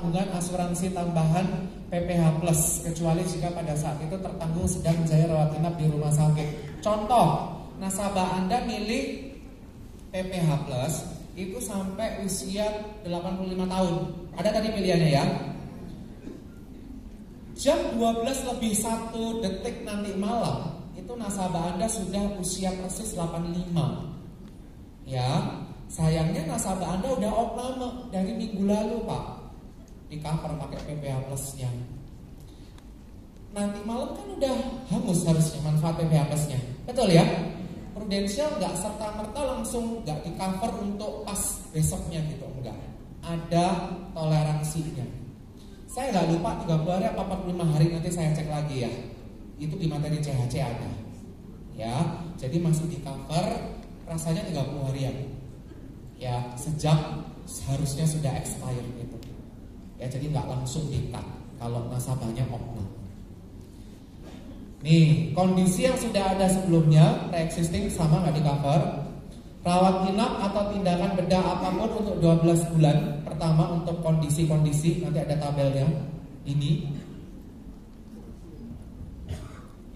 tabungan asuransi tambahan PPH Plus, kecuali jika pada saat itu tertanggung sedang menjalani rawat inap di rumah sakit. Contoh, nasabah Anda milih PPH Plus itu sampai usia 85 tahun. Ada tadi pilihannya ya. Jam 12:01 nanti malam itu nasabah Anda sudah usia persis 85. Ya, sayangnya nasabah Anda udah opname dari minggu lalu, Pak. Di cover pakai PPH Plusnya. Nanti malam kan udah hangus harusnya manfaat PPH Plusnya. Betul ya? Prudential nggak serta-merta langsung nggak di cover untuk pas besoknya gitu, enggak. Ada toleransinya. Saya nggak lupa 30 hari apa 45 hari, nanti saya cek lagi ya. Itu di materi CHC ada. Ya, jadi masih di cover rasanya 30 harian. Ya, sejak seharusnya sudah expire gitu. Ya, jadi nggak langsung di-cut kalau nasabahnya opname. Nih, kondisi yang sudah ada sebelumnya, pre-existing sama nggak di cover. Rawat inap atau tindakan bedah apapun untuk 12 bulan. Pertama untuk kondisi-kondisi, nanti ada tabelnya. Ini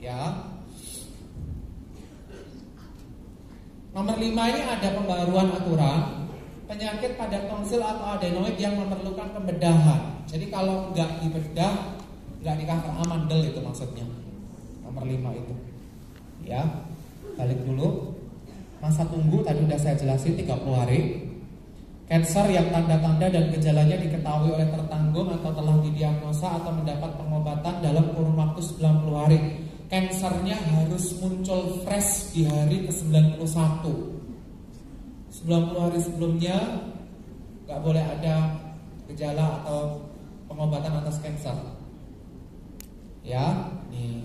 ya. Nomor 5 ini ada pembaruan aturan. Penyakit pada tonsil atau adenoid yang memerlukan pembedahan. Jadi kalau nggak dibedah, nggak di cover, amandel itu maksudnya. Nomor 5 itu. Ya, balik dulu. Masa tunggu tadi udah saya jelasin 30 hari. Cancer yang tanda-tanda dan gejalanya diketahui oleh tertanggung atau telah didiagnosa atau mendapat pengobatan dalam kurun waktu 90 hari. Cancernya harus muncul fresh di hari ke-91. 90 hari sebelumnya nggak boleh ada gejala atau pengobatan atas cancer. Ya, nih.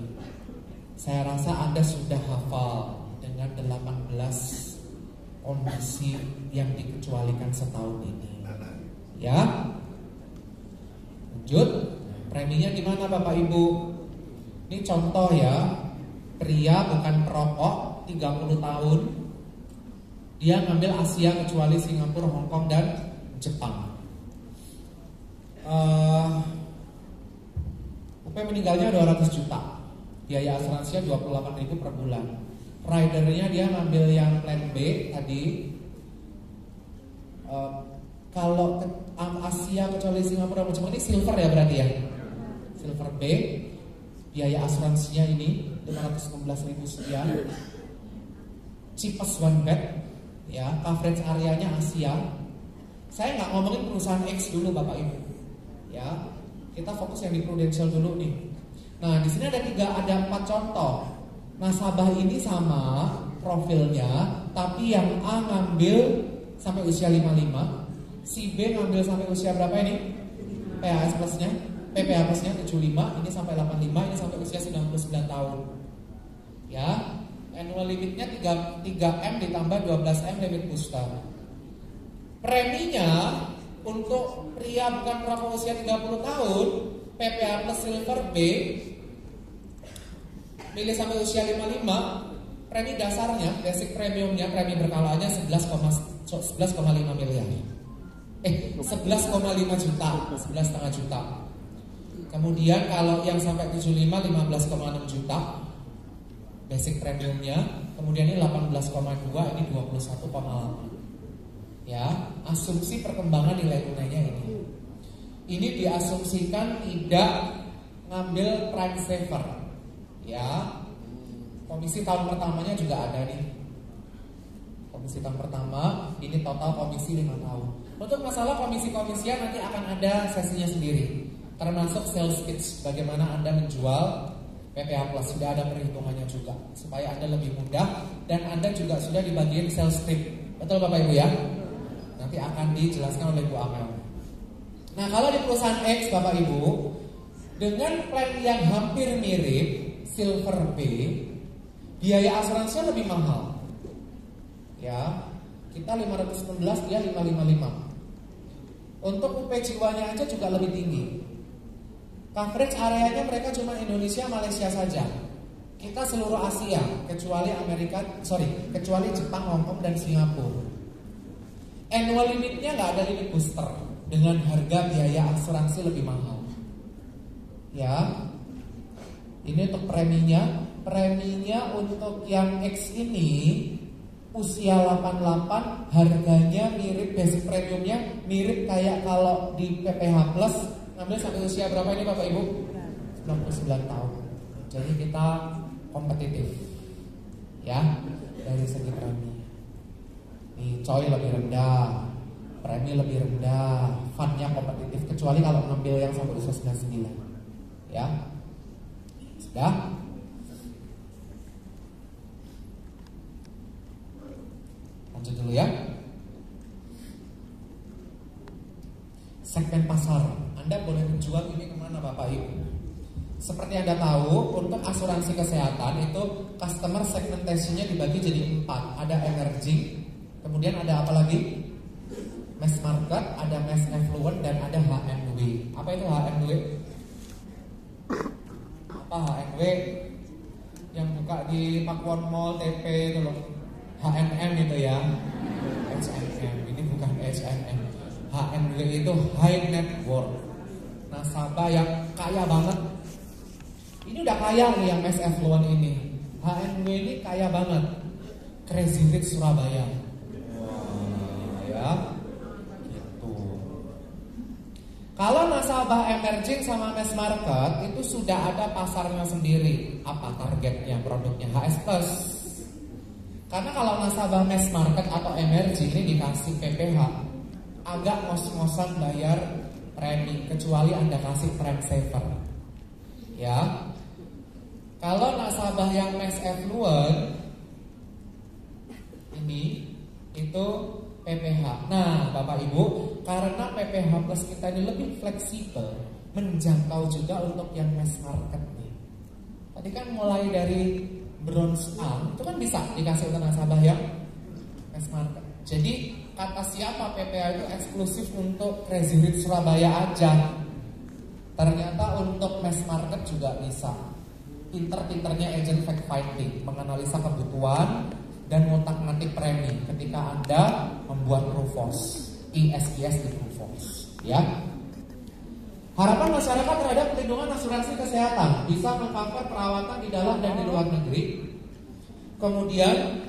Saya rasa Anda sudah hafal dengan 18 kondisi yang dikecualikan setahun ini. Ya. Lanjut. Preminya gimana Bapak Ibu? Ini contoh ya. Pria bukan perokok, 30 tahun. Dia ngambil Asia kecuali Singapura, Hong Kong dan Jepang. UP meninggalnya 200 juta. Biaya asuransinya 28.000 per bulan. Ridernya dia ngambil yang plan B tadi. Kalau Asia kecuali Singapura macam ini silver ya berarti ya. Silver B. Biaya asuransinya ini 516.000 sekian. Cheapest one bed. Ya, coverage areanya Asia. Saya nggak ngomongin perusahaan X dulu Bapak Ibu. Ya, kita fokus yang di Prudential dulu nih. Nah, di sini ada 4 contoh. Nasabah ini sama profilnya, tapi yang A ngambil sampai usia 55, si B ngambil sampai usia berapa ini? PPH Plusnya 75, ini sampai 85, ini sampai usia 99 tahun. Ya, annual limitnya 3M ditambah 12M limit booster. Preminya untuk pria bukan perokok usia 30 tahun, PPH Plus Silver B, pilih sampai usia 55, premi dasarnya, basic premiumnya, premi berkalanya 11,5 miliar. 11,5 juta, 11,5 juta. Kemudian kalau yang sampai 75, 15,6 juta basic premiumnya. Kemudian ini 18,2, ini 21,8. Ya, asumsi perkembangan nilai tunainya ini. Ini diasumsikan tidak ngambil prime saver. Ya, komisi tahun pertamanya juga ada nih. Komisi tahun pertama, ini total komisi 5 tahun. Untuk masalah komisi-komisian nanti akan ada sesinya sendiri. Termasuk sales pitch, bagaimana Anda menjual PPH Plus, sudah ada perhitungannya juga supaya Anda lebih mudah, dan Anda juga sudah dibagiin sales tip. Betul Bapak Ibu ya? Nanti akan dijelaskan oleh Bu Amel. Nah, kalau di perusahaan X Bapak Ibu, dengan plan yang hampir mirip Silver B, biaya asuransinya lebih mahal. Ya, kita 516, dia 555. Untuk UP jiwanya aja juga lebih tinggi. Coverage areanya mereka cuma Indonesia, Malaysia saja. Kita seluruh Asia, kecuali kecuali Jepang, Hong Kong dan Singapura. Annual limitnya nggak ada limit booster. dengan harga biaya asuransi lebih mahal. Ya. Ini untuk preminya. Preminya untuk yang X ini usia 88, harganya mirip, basic premiumnya mirip kayak kalau di PPH Plus ngambil sampai usia berapa ini Bapak Ibu? 99 tahun. Jadi kita kompetitif ya dari segi premi. Nih coy lebih rendah, premi lebih rendah, fundnya kompetitif kecuali kalau ngambil yang sampai usia 99. Ya. Sudah? Lanjut dulu ya. Segmen pasar, Anda boleh menjual ini kemana Bapak Ibu? Seperti Anda tahu, untuk asuransi kesehatan itu customer segmentasinya dibagi jadi 4. Ada emerging, kemudian ada apa lagi? Mass market, ada mass affluent, dan ada HMW. Apa itu HMW? Apa HMW? Yang buka di Pakuan Mall, TP itu loh. HMM itu ya. HMM, ini bukan HMM. HMW itu high net worth. Nasabah yang kaya banget. Ini udah kaya nih yang mass affluent ini. HMW ini kaya banget. Crazy Rich Surabaya. Wah, ya. Gitu. Kalau nasabah emerging sama mass market itu sudah ada pasarnya sendiri. Apa targetnya, produknya? HS Plus. Karena kalau nasabah mass market atau emerging ini dikasih PPH, agak ngos-ngosan bayar premi kecuali Anda kasih prime saver. Ya. Kalau nasabah yang mass affluent ini itu PPH. Nah, Bapak Ibu, karena PPH Plus kita ini lebih fleksibel, menjangkau juga untuk yang mass market nih. Tadi kan mulai dari bronze A itu kan bisa dikasih untuk nasabah yang mass market. Jadi kata siapa PPH itu eksklusif untuk Crazy Rich Surabaya aja. Ternyata untuk mass market juga bisa. Pinter-pinternya agent fact finding, menganalisa kebutuhan dan ngotak-ngatik premi ketika Anda membuat Prufos, ISIS di Prufos, ya. Harapan masyarakat terhadap perlindungan asuransi kesehatan bisa mengcover perawatan di dalam dan di luar negeri. Kemudian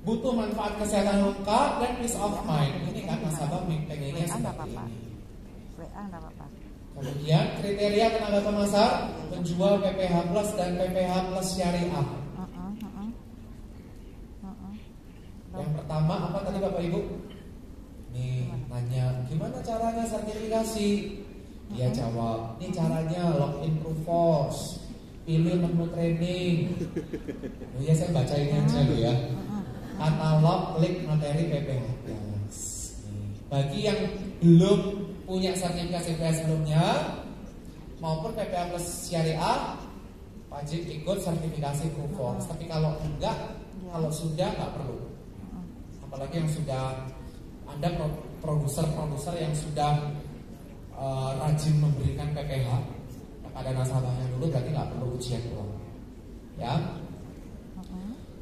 butuh manfaat kesehatan lengkap dan peace of mind. Ini kan nasabah pengennya seperti ini. Kemudian kriteria tenaga pemasar menjual PPH Plus dan PPH Plus Syariah. Yang pertama apa tadi Bapak Ibu? Nih nanya gimana caranya sertifikasi? Dia jawab, ini caranya login Prufos, pilih menu training. Ya saya baca ini aja loh ya. Katalog, klik materi PPH Plus. Bagi yang belum punya sertifikasi PPH sebelumnya maupun PPH Plus Syariah, wajib ikut sertifikasi Prufos. Tapi kalau enggak, kalau sudah nggak perlu. Apalagi yang sudah Anda produser yang sudah rajin memberikan PPH kepada nasabahnya dulu, berarti nggak perlu ujian ulang. Ya.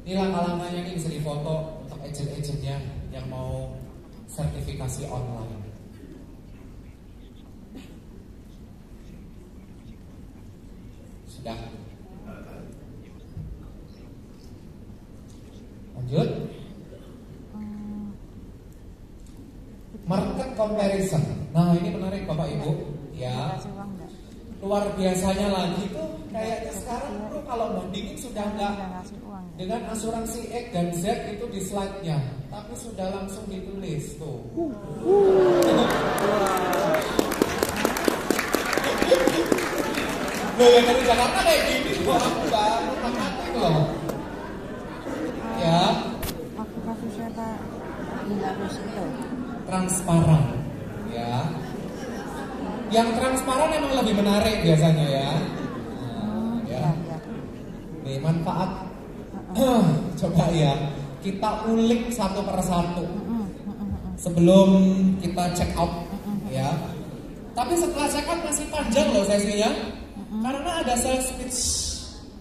Ini langkah-langkahnya ini bisa difoto untuk agent-agentnya yang mau sertifikasi online. Sudah. Lanjut. Market comparison. Nah ini menarik Bapak Ibu. Ya. Luar biasanya lagi tuh kayaknya sekarang tuh kalau bandingin sudah enggak dengan asuransi X dan Z itu di slide-nya, tapi sudah langsung ditulis tuh. Loh yang dari Jakarta kayak gini tuh aku baru mati loh. Ya. Waktu siapa harus itu transparan, ya. Yang transparan emang lebih menarik biasanya ya. Ya. Nih manfaat. Coba ya kita ulik satu per satu sebelum kita check out ya. Tapi setelah check out masih panjang loh sesinya. Karena ada sales pitch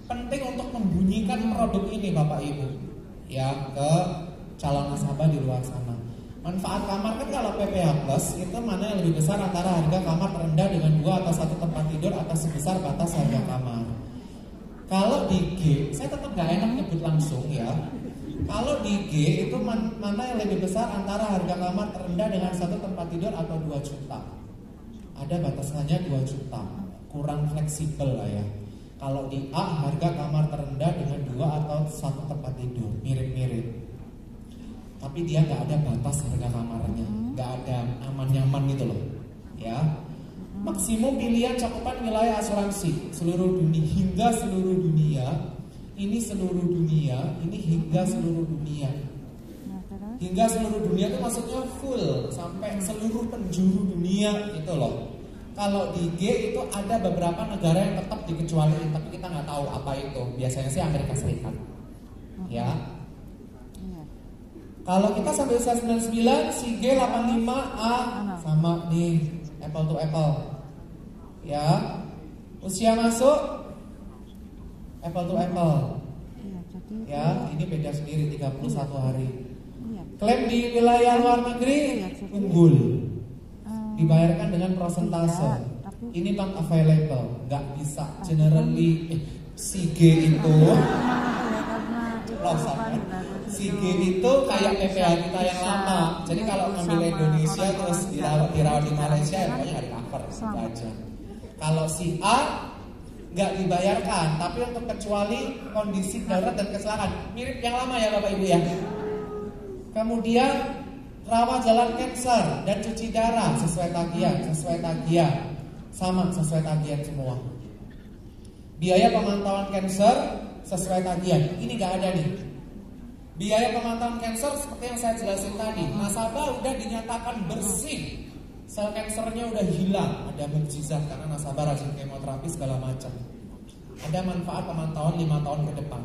penting untuk membunyikan produk ini Bapak Ibu ya ke calon nasabah di luar sana. Manfaat kamar kan kalau PPH Plus itu mana yang lebih besar antara harga kamar terendah dengan 2 atau 1 tempat tidur atau sebesar batas harga kamar. Kalau di G, saya tetap gak enak nyebut langsung ya. Kalau di G itu mana yang lebih besar antara harga kamar terendah dengan 1 tempat tidur atau 2 juta. Ada batasannya 2 juta, kurang fleksibel lah ya. Kalau di A harga kamar terendah dengan 2 atau 1 tempat tidur, mirip-mirip. Tapi dia nggak ada batas harga kamarnya, nggak ada aman nyaman gitu loh, ya. Maksimum pilihan cakupan wilayah asuransi seluruh dunia hingga seluruh dunia. Ini seluruh dunia, ini hingga seluruh dunia. Hingga seluruh dunia itu maksudnya full sampai seluruh penjuru dunia gitu loh. Kalau di G itu ada beberapa negara yang tetap dikecualikan, tapi kita nggak tahu apa itu. Biasanya sih Amerika Serikat, ya. Kalau kita sampai usia 99, si G 85A sama nih, apple to apple. Ya. Usia masuk apple to apple. Ya, ini beda sendiri 31 hari. Klaim di wilayah luar negeri unggul. Dibayarkan dengan prosentase. Ini non available, nggak bisa generally si G itu loss kan? Si G itu kayak PPH kita yang lama. Jadi kalau ngambil Indonesia terus dirawat di Malaysia ya pokoknya nggak di-cover gitu aja. Kalau si A nggak dibayarkan, tapi untuk kecuali kondisi darurat dan kecelakaan, mirip yang lama ya Bapak Ibu ya. Kemudian rawat jalan kanker dan cuci darah sesuai tagihan, sama sesuai tagihan semua. Biaya pemantauan kanker sesuai tagihan, ini nggak ada nih. Biaya pemantauan kanker seperti yang saya jelasin tadi, nasabah udah dinyatakan bersih, sel kankernya udah hilang, ada mukjizat karena nasabah rajin kemoterapi segala macam. Ada manfaat pemantauan 5 tahun ke depan.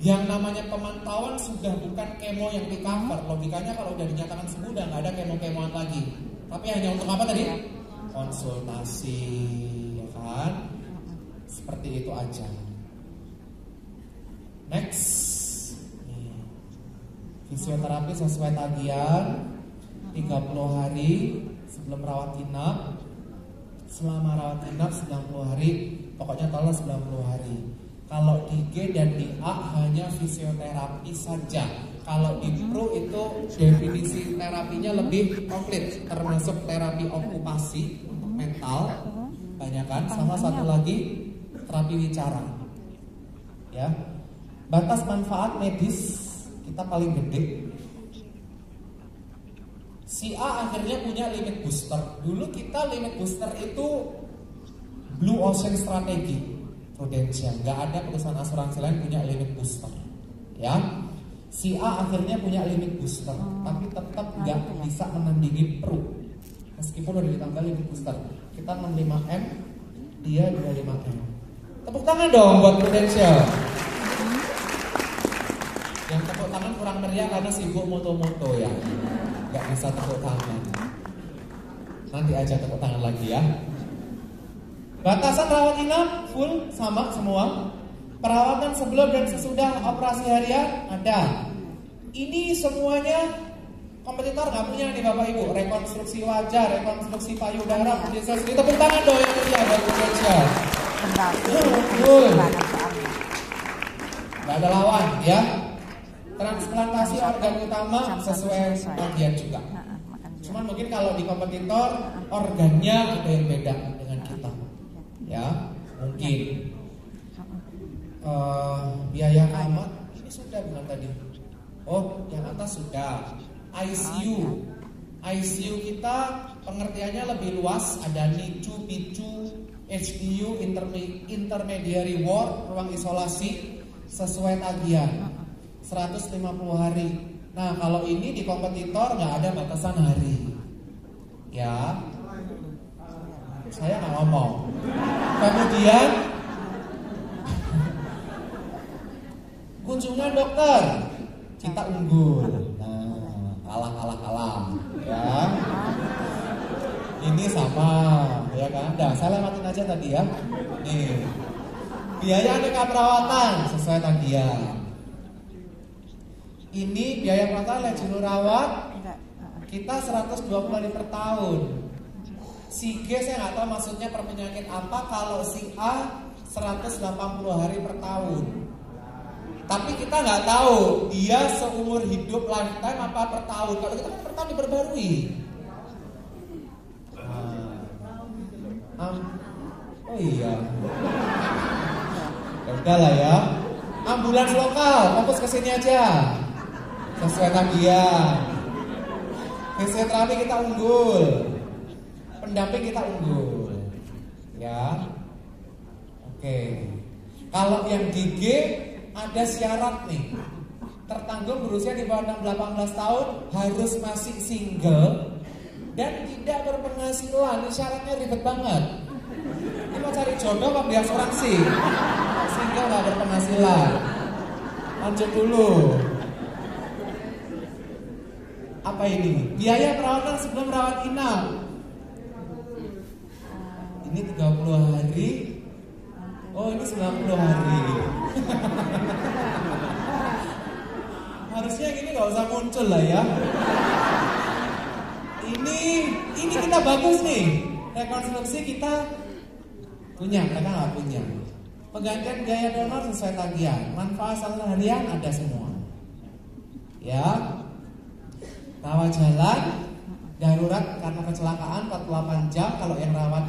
Yang namanya pemantauan sudah bukan kemo yang di cover. Logikanya kalau udah dinyatakan sembuh udah nggak ada kemo-kemoan lagi. Tapi hanya untuk apa tadi? Konsultasi, ya kan? Seperti itu aja. Next. Fisioterapi sesuai tagihan 30 hari sebelum rawat inap. Selama rawat inap 90 hari, pokoknya total 90 hari. Kalau di G dan di A hanya fisioterapi saja. Kalau di Pro itu definisi terapinya lebih komplit, termasuk terapi okupasi untuk mental, banyak kan, sama satu lagi terapi wicara. Ya. Batas manfaat medis kita paling gede. Si A akhirnya punya limit booster. Dulu kita limit booster itu Blue Ocean Strategy Prudential. Gak ada perusahaan asuransi lain punya limit booster. Ya, si A akhirnya punya limit booster, tapi tetap gak bisa menandingi Pro. Meskipun udah ditambah limit booster. Kita 65M, dia 25M. Tepuk tangan dong buat Prudential. Yang tepuk tangan kurang meriah karena sibuk moto-moto ya. Gak bisa tepuk tangan. Nanti aja tepuk tangan lagi ya. Batasan rawat inap full sama semua. Perawatan sebelum dan sesudah operasi harian ada. Ini semuanya kompetitor gak punya nih Bapak Ibu. Rekonstruksi wajah, rekonstruksi payudara, ini tepuk tangan dong yang punya buat Indonesia. Full. Gak ada lawan ya. Transplantasi organ utama sesuai bagian juga. Cuman mungkin kalau di kompetitor organnya ada yang beda dengan kita. Ya, mungkin biaya kamar ini sudah bukan tadi. Oh, yang atas sudah. ICU kita pengertiannya lebih luas. Ada NICU, PICU, HDU, intermediary ward, ruang isolasi sesuai tagihan. 150 hari. Nah, kalau ini di kompetitor nggak ada batasan hari. Ya, saya nggak ngomong. Kemudian kunjungan dokter kita unggul. Nah, kalah. Ya, ini sama, ya kan? Nah, saya lewatin aja tadi ya. Nih, biaya aneka perawatan sesuai tagihan. Ini biaya perawatan oleh juru rawat kita 120 hari per tahun. Si G saya nggak tahu maksudnya per penyakit apa. Kalau si A 180 hari per tahun. Tapi kita nggak tahu dia seumur hidup lifetime apa per tahun. Kalau kita kan per tahun diperbarui. Oh iya. Ya udah lah ya. Ambulans lokal, fokus ke sini aja. Sesuai tagihan. Fisioterapi kita unggul. Pendamping kita unggul. Ya. Oke. Kalau yang di G ada syarat nih. Tertanggung berusia di bawah 18 tahun, harus masih single dan tidak berpenghasilan. Ini syaratnya ribet banget. Ini mau cari jodoh apa beli asuransi? Single nggak berpenghasilan. Lanjut dulu. Apa ini? Biaya perawatan sebelum rawat inap. Ini 30 hari. Oh, ini 90 hari. Harusnya gini nggak usah muncul lah ya. Ini kita bagus nih. Rekonstruksi kita punya, mereka nggak punya. Penggantian biaya donor sesuai tagihan. Manfaat seharian ada semua. Ya. Rawat jalan darurat karena kecelakaan 48 jam. Kalau yang rawat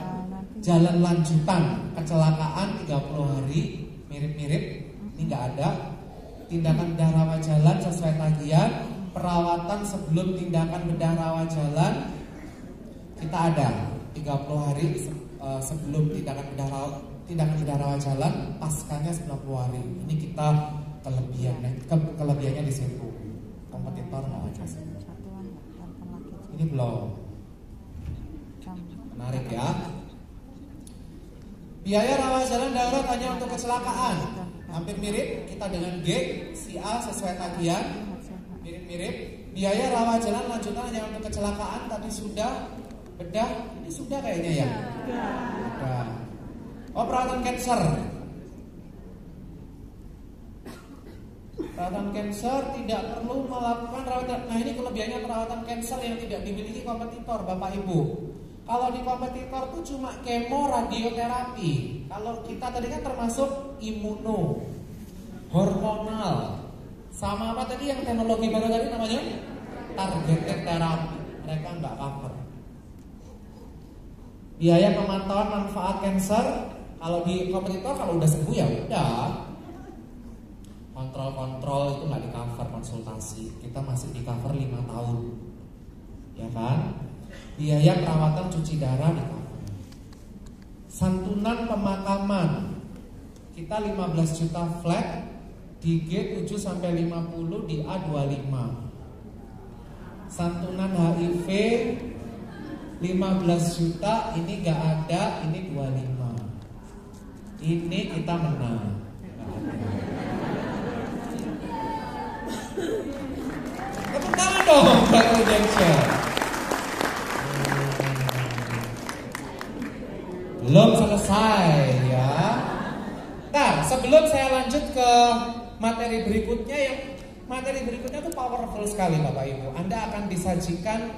jalan lanjutan kecelakaan 30 hari, mirip-mirip. Ini nggak ada. Tindakan bedah rawat jalan sesuai tagihan. Perawatan sebelum tindakan bedah rawat jalan kita ada 30 hari sebelum tindakan bedah rawat jalan, paskanya 90 hari. Ini kita kelebihannya di situ. Kompetitor nggak ada sih. Ini belum. Menarik ya. Biaya rawat jalan darurat hanya untuk kecelakaan. Hampir mirip kita dengan G, si A sesuai tagihan. Mirip-mirip. Biaya rawat jalan lanjutan hanya untuk kecelakaan. Tadi sudah. Bedah, ini sudah kayaknya ya. Sudah. Oh, perawatan kanker. Perawatan kanker tidak perlu melakukan rawatan. Nah, ini kelebihannya perawatan kanker yang tidak dimiliki kompetitor, Bapak Ibu. Kalau di kompetitor tuh cuma kemo, radioterapi. Kalau kita tadi kan termasuk imuno, hormonal, sama apa tadi yang teknologi baru tadi namanya? Targeted terapi. Mereka nggak cover. Biaya pemantauan manfaat kanker. Kalau di kompetitor kalau udah sembuh ya udah. Kontrol-kontrol itu nggak di cover konsultasi. Kita masih di cover 5 tahun. Ya kan? Biaya perawatan cuci darah di cover. Santunan pemakaman. Kita 15 juta flat. Di G 7 sampai 50, di A 25. Santunan HIV 15 juta, ini gak ada, ini 25. Ini kita menang. Tepuk tangan dong buat Prudential. Belum selesai ya. Nah, sebelum saya lanjut ke materi berikutnya, yang materi berikutnya tuh powerful sekali Bapak Ibu. Anda akan disajikan